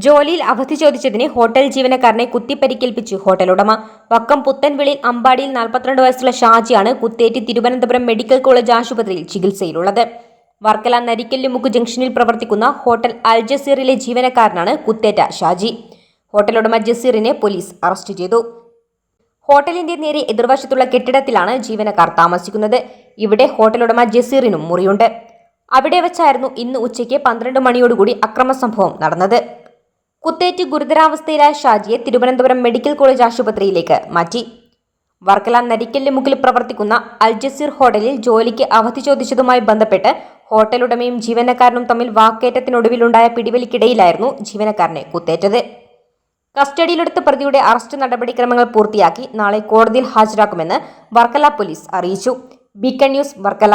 ജോലിയിൽ അവധി ചോദിച്ചതിന് ഹോട്ടൽ ജീവനക്കാരനെ കുത്തിപ്പരിക്കേൽപ്പിച്ചു ഹോട്ടൽ ഉടമ. വക്കം പുത്തൻവിളിയിൽ അമ്പാടിയിൽ 42 വയസ്സുള്ള ഷാജിയാണ് കുത്തേറ്റ് തിരുവനന്തപുരം മെഡിക്കൽ കോളേജ് ആശുപത്രിയിൽ ചികിത്സയിലുള്ളത്. വർക്കല നരിക്കല്ലുമുക്ക് ജംഗ്ഷനിൽ പ്രവർത്തിക്കുന്ന ഹോട്ടൽ അൽ ജസീറിലെ ജീവനക്കാരനാണ് കുത്തേറ്റ ഷാജി. ഹോട്ടൽ ഉടമ ജസീറിനെ പോലീസ് അറസ്റ്റ് ചെയ്തു. ഹോട്ടലിന്റെ നേരെ എതിർവശത്തുള്ള കെട്ടിടത്തിലാണ് ജീവനക്കാർ താമസിക്കുന്നത്. ഇവിടെ ഹോട്ടൽ ഉടമ ജസീറിനും മുറിയുണ്ട്. അവിടെ വെച്ചായിരുന്നു ഇന്ന് ഉച്ചയ്ക്ക് 12 മണിയോടുകൂടി അക്രമ സംഭവം നടന്നത്. കുത്തേറ്റ് ഗുരുതരാവസ്ഥയിലായ ഷാജിയെ തിരുവനന്തപുരം മെഡിക്കൽ കോളേജ് ആശുപത്രിയിലേക്ക് മാറ്റി. വർക്കല നരിക്കല്ലുമുക്കിൽ പ്രവർത്തിക്കുന്ന അൽ ജസീർ ഹോട്ടലിൽ ജോലിക്ക് അവധി ചോദിച്ചതുമായി ബന്ധപ്പെട്ട് ഹോട്ടൽ ഉടമയും ജീവനക്കാരനും തമ്മിൽ വാക്കേറ്റത്തിനൊടുവിലുണ്ടായ പിടിവലിക്കിടയിലായിരുന്നു ജീവനക്കാരനെ കുത്തേറ്റത്. കസ്റ്റഡിയിലെടുത്ത പ്രതിയുടെ അറസ്റ്റ് നടപടിക്രമങ്ങൾ പൂർത്തിയാക്കി നാളെ കോടതിയിൽ ഹാജരാക്കുമെന്ന് വർക്കല പോലീസ് അറിയിച്ചു. Beacon news, Varkala.